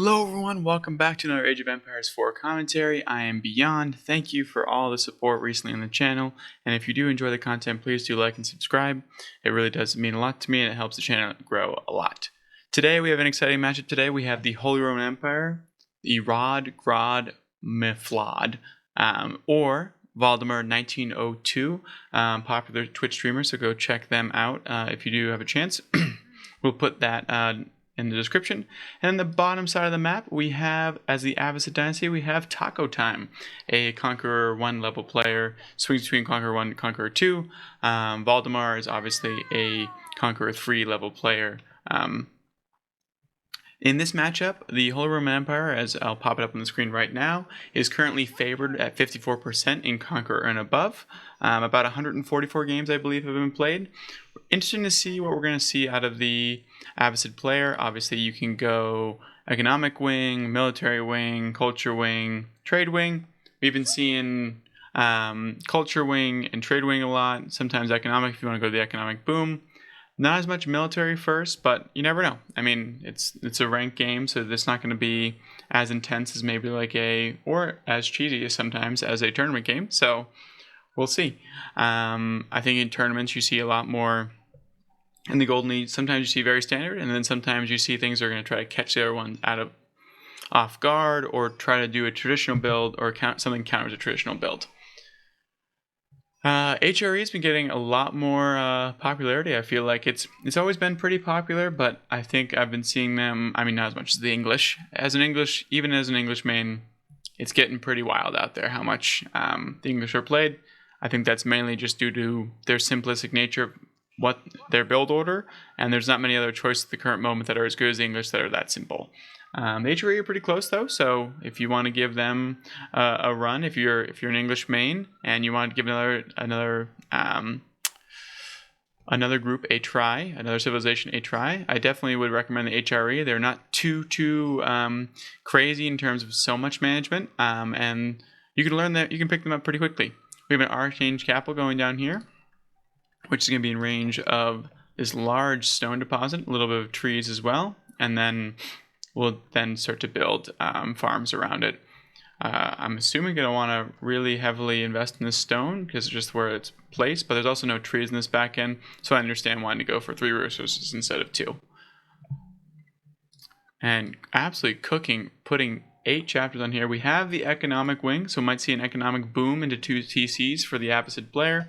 Hello everyone, welcome back to another Age of Empires 4 commentary. I am Beyond. Thank you for all the support recently on the channel, and if you do enjoy the content, please do like and subscribe. It really does mean a lot to me and it helps the channel grow a lot. Today we have an exciting matchup. Today we have the Holy Roman Empire, Irad Grad Meflad, or Valdemar 1902, popular Twitch streamer, so go check them out if you do have a chance. We'll put that in the description. And on the bottom side of the map, we have, as the Abbasid dynasty, we have Taco Time, a Conqueror 1 level player, swings between Conqueror 1 and Conqueror 2. Valdemar is obviously a Conqueror 3 level player. In this matchup, the Holy Roman Empire, as I'll pop it up on the screen right now, is currently favored at 54% in Conqueror and above. About 144 games, I believe, have been played. Interesting to see what we're going to see out of the Abbasid player. Obviously, you can go economic wing, military wing, culture wing, trade wing. We've been seeing culture wing and trade wing a lot. Sometimes economic if you want to go to the economic boom. Not as much military first, but you never know. I mean, it's a ranked game, so it's not going to be as intense as maybe like or as cheesy as sometimes as a tournament game. So we'll see. I think in tournaments you see a lot more. In the Golden Age, sometimes you see very standard, and then sometimes you see things that are going to try to catch the other one off guard, or try to do a traditional build, or something counters a traditional build. HRE has been getting a lot more popularity. I feel like it's always been pretty popular, but I think I've been seeing them. I mean, not as much as the English. Even as an English main, it's getting pretty wild out there how much the English are played. I think that's mainly just due to their simplistic nature of what their build order, and there's not many other choices at the current moment that are as good as the English that are that simple. The HRE are pretty close though, so if you want to give them a run, if you're an English main and you want to give another group a try, another civilization a try, I definitely would recommend the HRE. They're not too crazy in terms of so much management, and you can learn that you can pick them up pretty quickly. We have an Archange Capital going down here, which is going to be in range of this large stone deposit, a little bit of trees as well, and then we'll then start to build farms around it. I'm assuming going to want to really heavily invest in this stone because it's just where it's placed, but there's also no trees in this back end, so I understand wanting to go for 3 resources instead of 2. And absolutely putting 8 chapters on here. We have the economic wing, so we might see an economic boom into 2 TCs for the Abbasid player.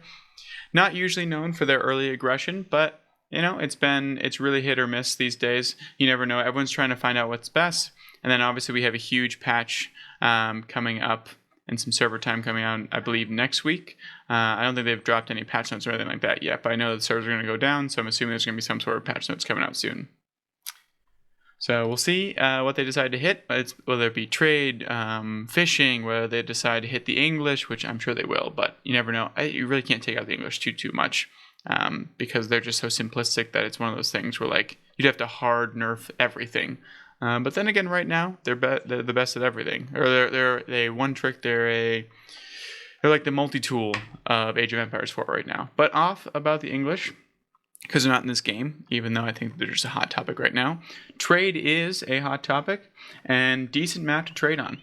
Not usually known for their early aggression, but you know, it's really hit or miss these days. You never know. Everyone's trying to find out what's best. And then obviously we have a huge patch coming up and some server time coming out, I believe, next week. I don't think they've dropped any patch notes or anything like that yet, but I know the servers are going to go down, so I'm assuming there's going to be some sort of patch notes coming out soon. So we'll see what they decide to hit, whether it be trade, fishing, whether they decide to hit the English, which I'm sure they will, but you never know. You really can't take out the English too much because they're just so simplistic that it's one of those things where like you'd have to hard nerf everything. But then again, right now they're the best at everything, or they're one trick. They're like the multi-tool of Age of Empires 4 right now. But off about the English, because they're not in this game, even though I think they're just a hot topic right now. Trade is a hot topic and decent map to trade on.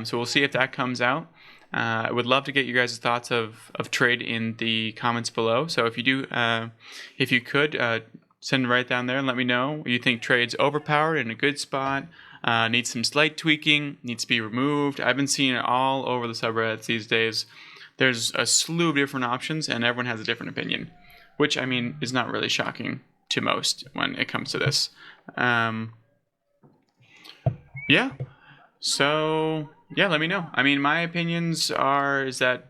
So we'll see if that comes out. I would love to get you guys' thoughts of trade in the comments below. So if you do, if you could, send it right down there and let me know. You think trade's overpowered, in a good spot, needs some slight tweaking, needs to be removed. I've been seeing it all over the subreddits these days. There's a slew of different options and everyone has a different opinion, which, I mean, is not really shocking to most when it comes to this. Yeah. So, yeah, let me know. I mean, my opinions is that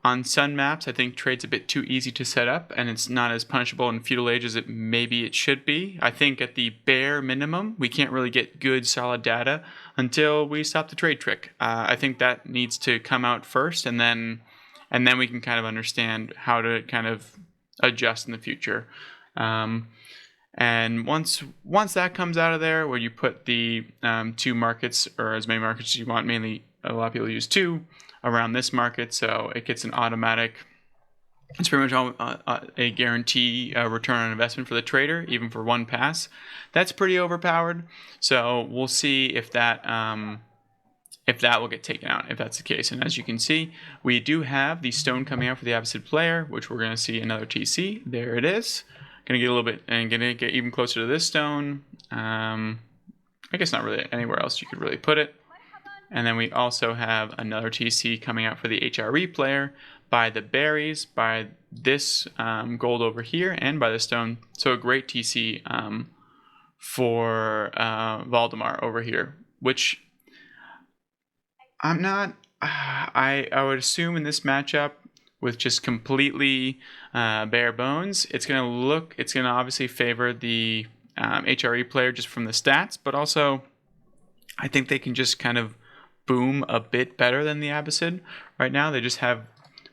on sun maps, I think trade's a bit too easy to set up, and it's not as punishable in feudal age as maybe it should be. I think at the bare minimum, we can't really get good, solid data until we stop the trade trick. I think that needs to come out first, and then we can kind of understand how to kind of adjust in the future. And once that comes out of there, where you put the 2 markets, or as many markets as you want, mainly a lot of people use 2 around this market, so it gets an automatic It's pretty much all, a guarantee return on investment for the trader, even for one pass. That's pretty overpowered. So we'll see if that will get taken out, if that's the case. And as you can see, we do have the stone coming out for the Abbasid player, which we're going to see another TC. There it is. Going to get a little bit, and going to get even closer to this stone. I guess not really anywhere else you could really put it. And then we also have another TC coming out for the HRE player by the berries, by this gold over here, and by the stone. So a great TC for Valdemar over here, which I'm not. I would assume in this matchup with just completely bare bones, it's going to obviously favor the HRE player just from the stats, but also I think they can just kind of boom a bit better than the Abbasid right now. They just have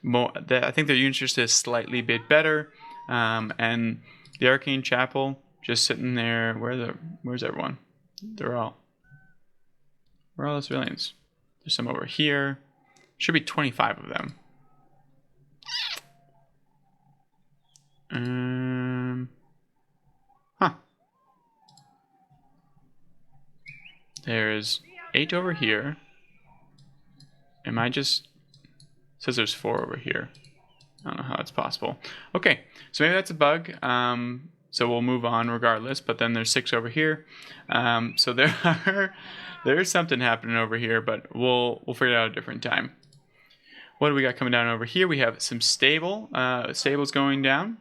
more. I think their unit just is slightly bit better, and the Arcane Chapel just sitting there. Where's everyone? Where are all the civilians? There's some over here. Should be 25 of them. There's 8 over here. It says there's 4 over here. I don't know how that's possible. Okay, so maybe that's a bug. So we'll move on regardless. But then there's 6 over here. So there's something happening over here, but we'll figure it out a different time. What do we got coming down over here? We have some stables going down.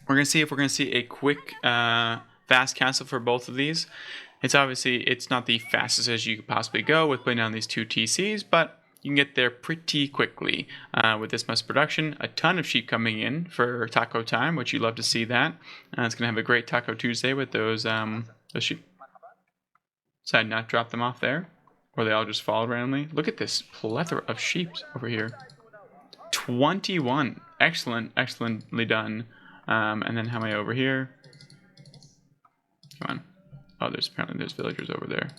We're gonna see if we're gonna see a quick fast castle for both of these. It's not the fastest as you could possibly go with putting down these 2 TCs, but you can get there pretty quickly with this much production. A ton of sheep coming in for taco time, which you love to see that. It's going to have a great Taco Tuesday with those sheep. Decided not to drop them off there, or they all just fall randomly. Look at this plethora of sheep over here. 21. Excellently done. And then how many over here? Come on. Oh, there's villagers over there.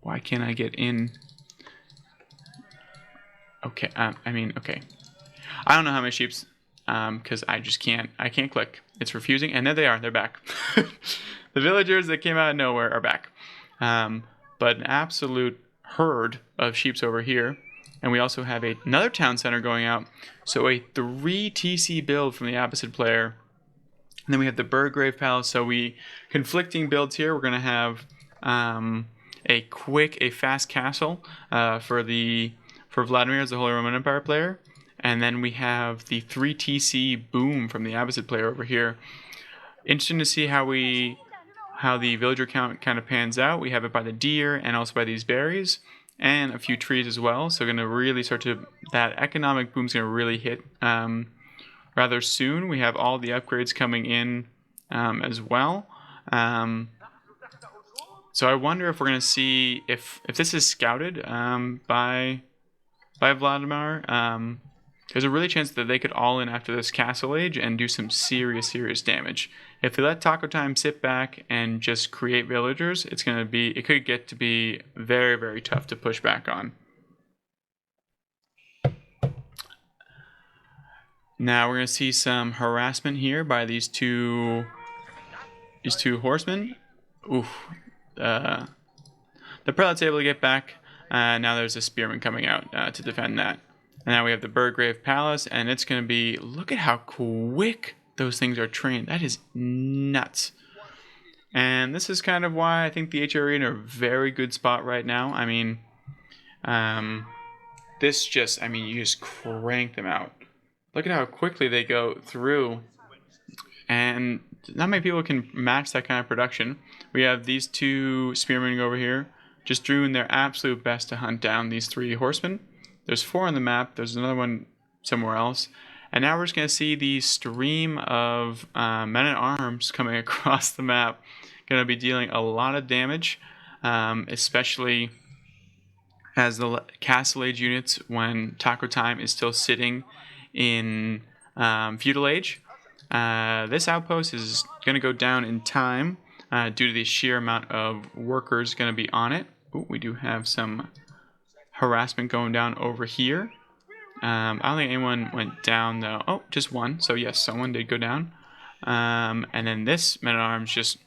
Why can't I get in? Okay, okay. I don't know how many sheep's, because I can't click. It's refusing, and there they are, they're back. The villagers that came out of nowhere are back. But an absolute herd of sheep's over here. And we also have another town center going out. So a 3 TC build from the Abbasid player. And then we have the Burgrave Palace. So conflicting builds here. We're going to have a fast castle for Vladimir as the Holy Roman Empire player. And then we have the 3 TC boom from the Abbasid player over here. Interesting to see how the villager count kind of pans out. We have it by the deer and also by these berries and a few trees as well. So going to really that economic boom's going to really hit rather soon. We have all the upgrades coming in as well. So I wonder if we're going to see if this is scouted by Vladimir. There's a really chance that they could all in after this castle age and do some serious damage. If they let Taco Time sit back and just create villagers, it could get to be very, very tough to push back on. Now we're going to see some harassment here by these two horsemen. Oof. The prelate's able to get back. Now there's a spearman coming out to defend that. And now we have the Burgrave Palace, and it's going to be... Look at how quick those things are trained. That is nuts. And this is kind of why I think the HRE are in a very good spot right now. I mean, you just crank them out. Look at how quickly they go through. And not many people can match that kind of production. We have these 2 spearmen over here, just doing their absolute best to hunt down these 3 horsemen. There's 4 on the map. There's another one somewhere else. And now we're just going to see the stream of men-at-arms coming across the map. Going to be dealing a lot of damage, especially as the Castle Age units when Taco Time is still sitting in Feudal Age. This outpost is going to go down in time due to the sheer amount of workers going to be on it. Ooh, we do have some harassment going down over here. I don't think anyone went down though. Oh, just one. So yes, someone did go down. And then this men-at-arms just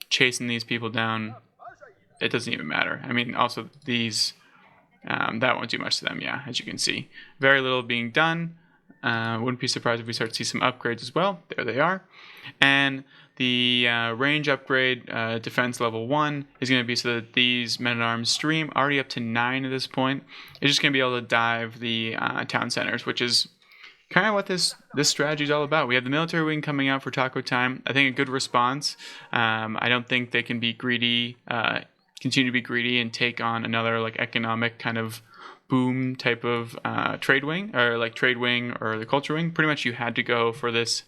chasing these people down. It doesn't even matter. I mean, also these, that won't do much to them, yeah, as you can see. Very little being done. Wouldn't be surprised if we start to see some upgrades as well. There they are. And the range upgrade, defense level 1, is going to be so that these men-at-arms stream, already up to 9 at this point, is just going to be able to dive the town centers, which is kind of what this strategy is all about. We have the military wing coming out for taco time. I think a good response. I don't think they can be greedy, continue to be greedy and take on another like economic kind of boom type of trade wing, or like trade wing or the culture wing. Pretty much you had to go for this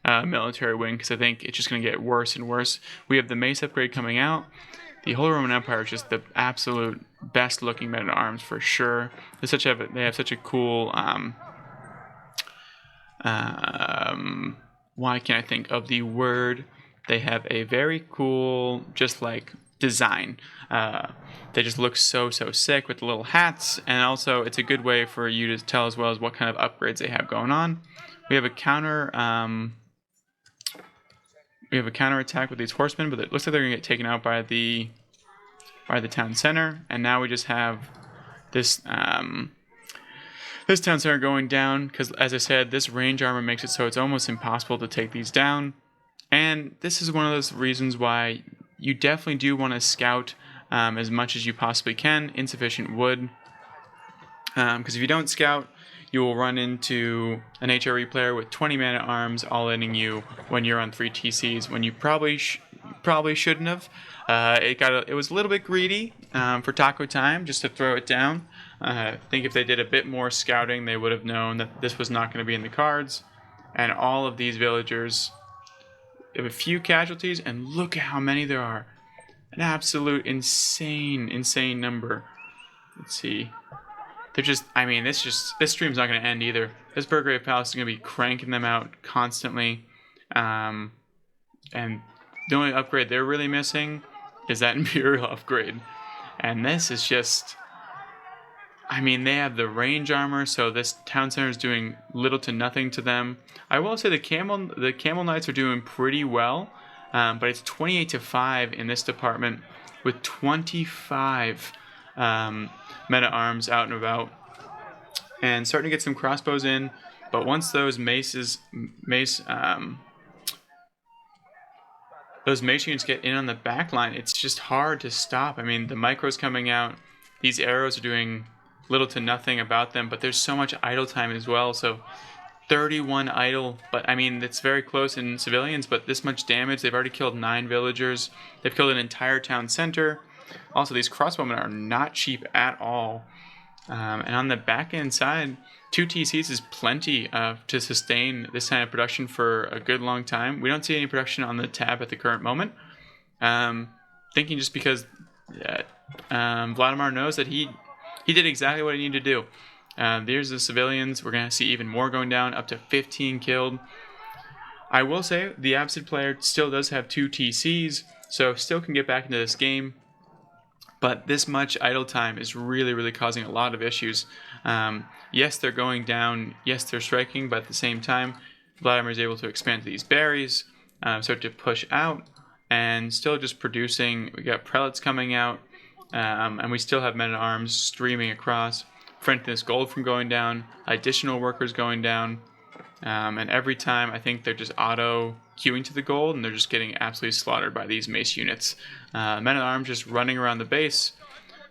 military wing, because I think it's just going to get worse and worse. We have the mace upgrade coming out. The Holy Roman Empire is just the absolute best looking men at arms for sure. They have such a cool why can't I think of the word? They have a very cool, just like design. They just look so sick with the little hats, and also it's a good way for you to tell as well as what kind of upgrades they have going on. We have a counter. We have a counter attack with these horsemen, but it looks like they're gonna get taken out by the town center, and now we just have this. This town center going down, because as I said, this range armor makes it so it's almost impossible to take these down. And this is one of those reasons why you definitely do want to scout as much as you possibly can. Insufficient wood. Because if you don't scout, you will run into an HRE player with 20 man at arms all-inning you when you're on 3 TCs, when you probably shouldn't have. It was a little bit greedy for taco time, just to throw it down. I think if they did a bit more scouting, they would have known that this was not going to be in the cards. And all of these villagers have a few casualties, and look at how many there are. An absolute insane number. Let's see. They're just, I mean, this stream's not going to end either. This Burgrave Palace is going to be cranking them out constantly. And the only upgrade they're really missing is that Imperial upgrade. And this is just, I mean, they have the range armor, so this town center is doing little to nothing to them. I will say the camel knights are doing pretty well, but it's 28-5 in this department with 25 men at arms out and about, and starting to get some crossbows in. But once those mace units get in on the back line, it's just hard to stop. I mean, the micros coming out, these arrows are doing little to nothing about them, but there's so much idle time as well. So 31 idle, but I mean, it's very close in civilians, but this much damage. They've already killed 9 villagers. They've killed an entire town center. Also, these crossbowmen are not cheap at all. And on the back end side, 2 TCs is plenty to sustain this kind of production for a good long time. We don't see any production on the tab at the current moment. Thinking just because Vladimir knows that he did exactly what he needed to do. There's the civilians. We're going to see even more going down, up to 15 killed. I will say the Abbasid player still does have 2 TCs, so still can get back into this game. But this much idle time is really causing a lot of issues. Yes, they're going down. Yes, they're striking, but at the same time, Vladimir is able to expand to these berries, start to push out, and still just producing. We got prelates coming out. And we still have men at arms streaming across, preventing this gold from going down, additional workers going down, and every time I think they're just auto queuing to the gold, and they're just getting absolutely slaughtered by these mace units. Men at arms just running around the base,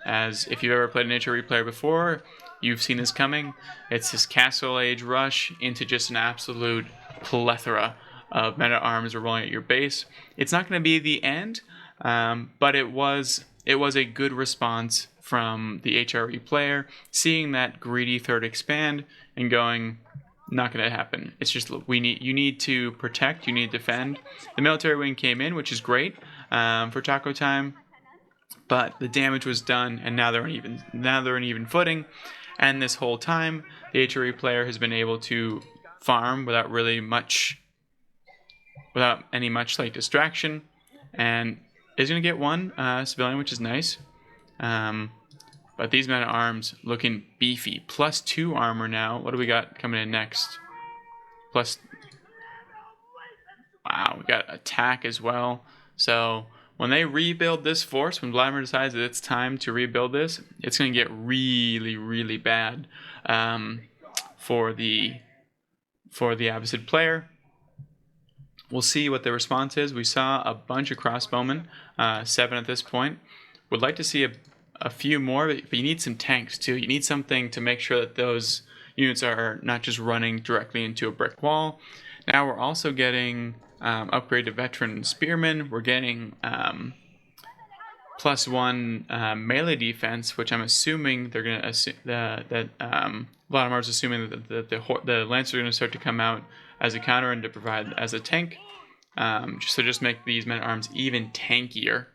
as if you've ever played an HRE player before, you've seen this coming. It's this Castle Age rush into just an absolute plethora of men at arms rolling at your base. It's not going to be the end, but it was a good response from the HRE player, seeing that greedy third expand and going, not going to happen. It's just you need to protect, you need to defend. The military wing came in, which is great for taco time, but the damage was done, and now they're in even footing. And this whole time, the HRE player has been able to farm without any much like distraction, and is going to get one civilian, which is nice. But these men-at-arms looking beefy. +2 armor now. What do we got coming in next? Wow, we got attack as well. So when they rebuild this force, when Vladimir decides that it's time to rebuild this, it's going to get really, really bad for the Abbasid player. We'll see what the response is. We saw a bunch of crossbowmen, 7 at this point. Would like to see a few more, but you need some tanks too. You need something to make sure that those units are not just running directly into a brick wall. Now we're also getting upgraded veteran spearmen. We're getting +1 melee defense, which I'm assuming they're going to assume that Vladimir's assuming that the lancers are going to start to come out as a counter and to provide as a tank. Just make these men-at-arms even tankier.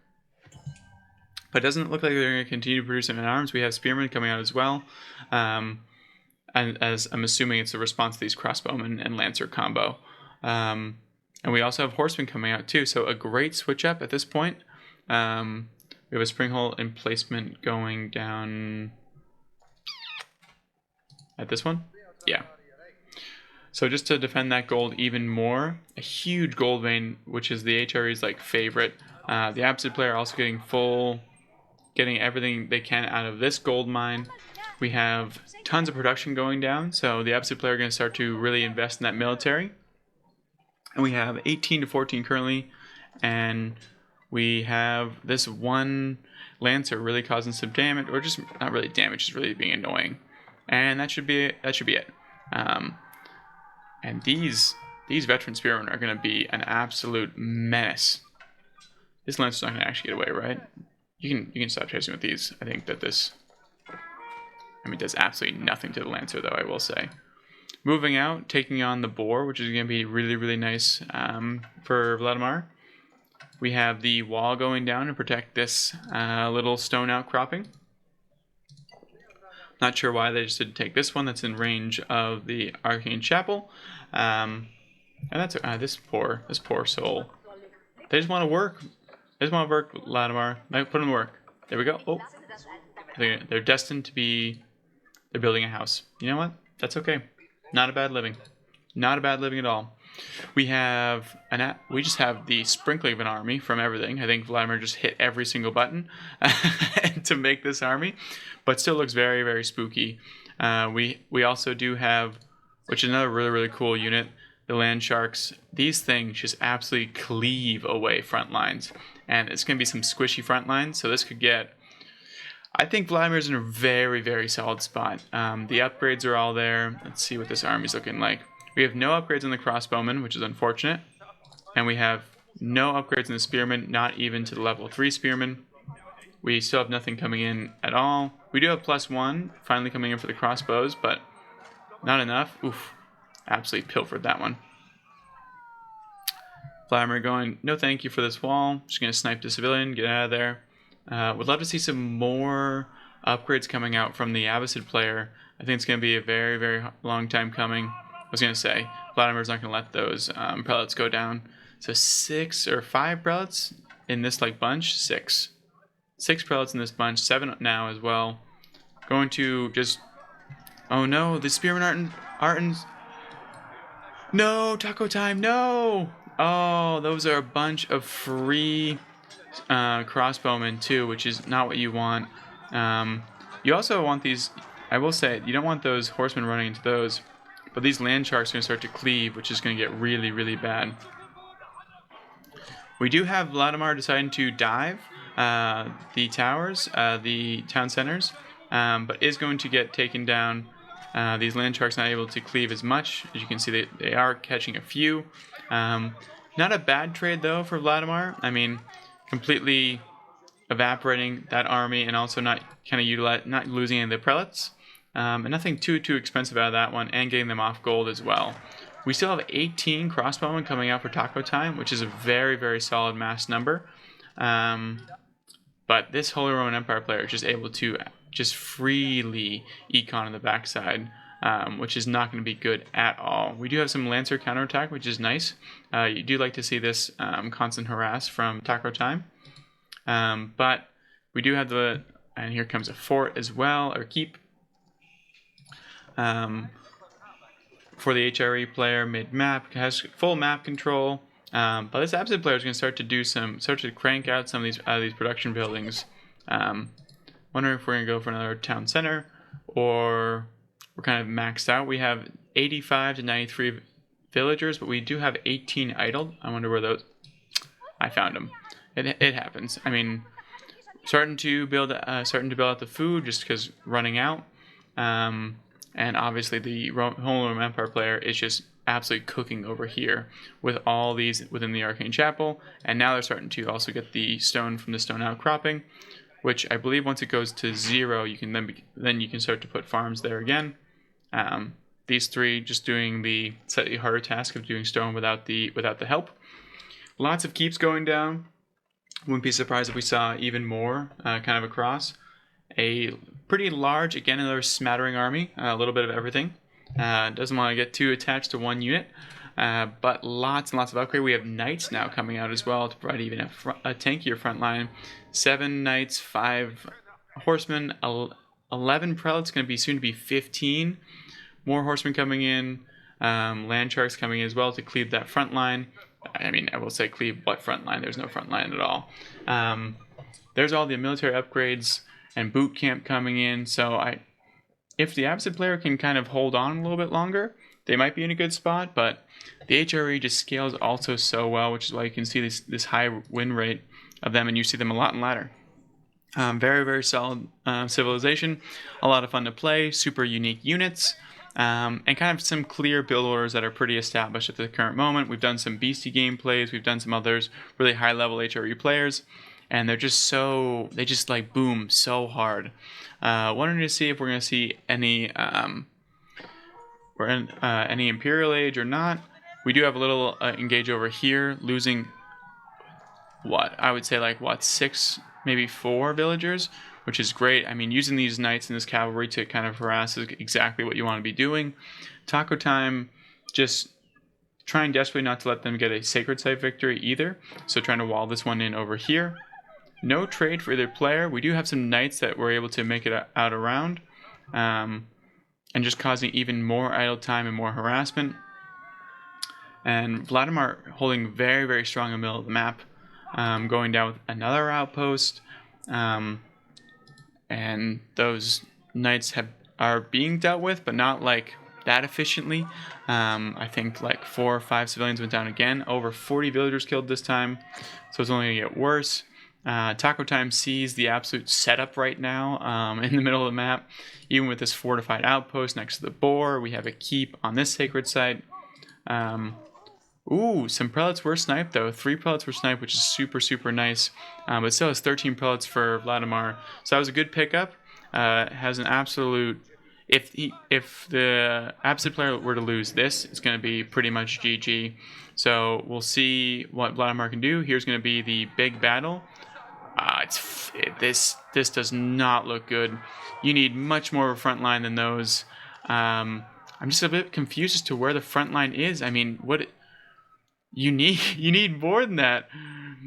But it doesn't look like they're going to continue to produce men-at-arms. We have spearmen coming out as well. And as I'm assuming it's a response to these crossbowmen and lancer combo. And we also have horsemen coming out too. So a great switch up at this point. We have a springhole emplacement going down at this one. Yeah. So just to defend that gold even more, a huge gold vein, which is the HRE's like favorite. The Abbasid player also getting everything they can out of this gold mine. We have tons of production going down, so the Abbasid player are going to start to really invest in that military. And we have 18 to 14 currently, and we have this one lancer really causing some damage, or just not really damage, just really being annoying. And that should be it. And these veteran spearmen are going to be an absolute menace. This lancer's not going to actually get away, right? You can stop chasing with these. I think that this, does absolutely nothing to the lancer, though, I will say. Moving out, taking on the boar, which is going to be really, really nice for Vladimir. We have the wall going down to protect this little stone outcropping. Not sure why they just didn't take this one that's in range of the Arcane Chapel. And that's this poor soul. They just want to work. They just want to work, Vladimir. Put them to work. There we go. Oh, they're destined to be. They're building a house. You know what? That's okay. Not a bad living. Not a bad living at all. We just have the sprinkling of an army from everything. I think Vladimir just hit every single button to make this army, but still looks very, very spooky. We also do have, which is another really, really cool unit, the land sharks. These things just absolutely cleave away front lines, and it's going to be some squishy front lines, so this could get. I think Vladimir's in a very, very solid spot. The upgrades are all there. Let's see what this army's looking like. We have no upgrades on the crossbowmen, which is unfortunate. And we have no upgrades in the spearmen, not even to the level 3 spearmen. We still have nothing coming in at all. We do have +1 finally coming in for the crossbows, but not enough. Oof. Absolutely pilfered that one. Vladimir going, no thank you for this wall. Just going to snipe the civilian, get out of there. Would love to see some more upgrades coming out from the Abbasid player. I think it's going to be a very, very long time coming. I was going to say, Vladimir's not going to let those prelates go down. So 6 or 5 prelates in this bunch? 6. 6 prelates in this bunch, 7 now as well. Going to just... Oh no, the spearmen aren't... No, taco time, no! Oh, those are a bunch of free crossbowmen too, which is not what you want. You also want these... I will say, you don't want those horsemen running into those. But these land sharks are going to start to cleave, which is going to get really, really bad. We do have Vladimir deciding to dive the towers, the town centers, but is going to get taken down. These land sharks not able to cleave as much. As you can see, they are catching a few. Not a bad trade, though, for Vladimir. Completely evaporating that army and also not losing any of the prelates. And nothing too expensive out of that one, and getting them off gold as well. We still have 18 crossbowmen coming out for taco time, which is a very, very solid mass number. But this Holy Roman Empire player is just able to just freely econ on the backside, which is not going to be good at all. We do have some Lancer counterattack, which is nice. You do like to see this constant harass from taco time. But we do have the And here comes a fort as well, or keep. For the HRE player, mid-map, has full map control. But this Abbasid player is going to start to crank out some of these production buildings. Wondering if we're going to go for another town center, or we're kind of maxed out. We have 85 to 93 villagers, but we do have 18 idle. I wonder where those... I found them. It happens. I mean, starting to build out the food just because running out. And obviously the Holy Roman Empire player is just absolutely cooking over here with all these within the Arcane Chapel. And now they're starting to also get the stone from the stone outcropping, which I believe once it goes to 0, you can then you can start to put farms there again. These three just doing the slightly harder task of doing stone without the help. Lots of keeps going down. Wouldn't be surprised if we saw even more kind of across. A pretty large, again, another smattering army, a little bit of everything. Doesn't want to get too attached to one unit, but lots and lots of upgrade. We have knights now coming out as well to provide even a tankier front line. 7 knights, 5 horsemen, 11 prelates, going to be soon to be 15. More horsemen coming in, land sharks coming in as well to cleave that front line. I mean, I will say cleave what front line? There's no front line at all. There's all the military upgrades and boot camp coming in. So if the Abbasid player can kind of hold on a little bit longer, they might be in a good spot. But the HRE just scales also so well, which is why you can see this high win rate of them, and you see them a lot in ladder. Very, very solid civilization. A lot of fun to play. Super unique units. And kind of some clear build orders that are pretty established at the current moment. We've done some beastie gameplays. We've done some others really high-level HRE players. And they're just they just like boom so hard. Wanting to see if we're going to see any Imperial Age or not. We do have a little engage over here, losing I would say 6, maybe 4 villagers, which is great. I mean, using these knights and this cavalry to kind of harass is exactly what you want to be doing. Taco time, just trying desperately not to let them get a sacred site victory either. So trying to wall this one in over here. No trade for either player. We do have some knights that were able to make it out around, and just causing even more idle time and more harassment. And Vladimir holding very, very strong in the middle of the map, going down with another outpost. And those knights are being dealt with, but not that efficiently. I think 4 or 5 civilians went down again. Over 40 villagers killed this time, so it's only going to get worse. Taco Time sees the absolute setup right now in the middle of the map. Even with this fortified outpost next to the boar, we have a keep on this sacred site. Some prelates were sniped though. 3 prelates were sniped, which is super, super nice. But still has 13 prelates for Vladimir. So that was a good pickup. Has an absolute... If the Abbasid player were to lose this, it's going to be pretty much GG. So we'll see what Vladimir can do. Here's going to be the big battle. This does not look good. You need much more of a front line than those. I'm just a bit confused as to where the front line is. I mean, you need more than that.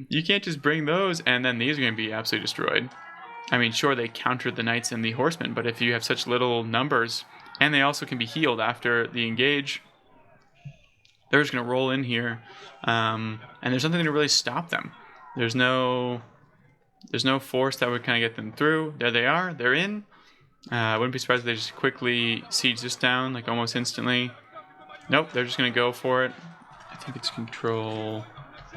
You can't just bring those and then these are going to be absolutely destroyed. I mean, sure, they countered the knights and the horsemen, but if you have such little numbers, and they also can be healed after the engage, they're just going to roll in here, and there's nothing to really stop them. There's no force that would kind of get them through. There they are. They're in. I wouldn't be surprised if they just quickly siege this down, almost instantly. Nope, they're just going to go for it. I think it's Control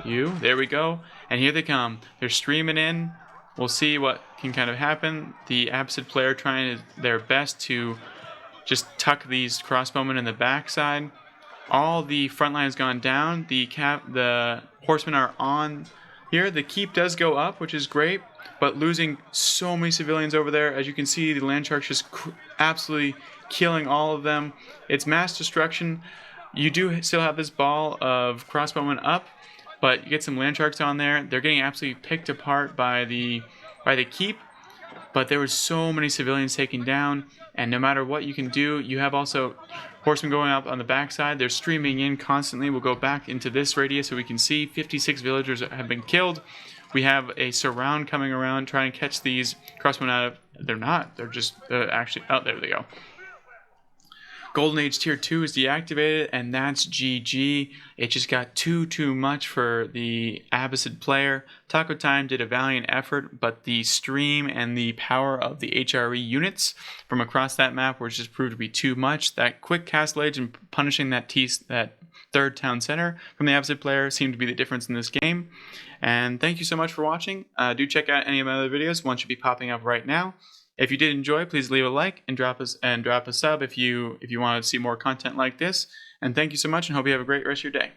U. There we go. And here they come. They're streaming in. We'll see what can kind of happen. The Abbasid player trying their best to just tuck these crossbowmen in the backside. All the front line has gone down. The horsemen are on here. The keep does go up, which is great, but losing so many civilians over there. As you can see, the land sharks just absolutely killing all of them. It's mass destruction. You do still have this ball of crossbowmen up, but you get some land sharks on there. They're getting absolutely picked apart by the keep, but there were so many civilians taken down, and no matter what you can do, you have also horsemen going up on the backside. They're streaming in constantly. We'll go back into this radius so we can see 56 villagers have been killed. We have a surround coming around, trying to catch these crossbow out of. They're not. They're just actually. Oh, there they go. Golden Age Tier 2 is deactivated, and that's GG. It just got too much for the Abbasid player. Taco Time did a valiant effort, but the stream and the power of the HRE units from across that map were just proved to be too much. That quick castle age and punishing that third town center from the Abbasid player seemed to be the difference in this game. And thank you so much for watching. Do check out any of my other videos. One should be popping up right now. If you did enjoy, please leave a like and drop a sub if you want to see more content like this. And thank you so much, and hope you have a great rest of your day.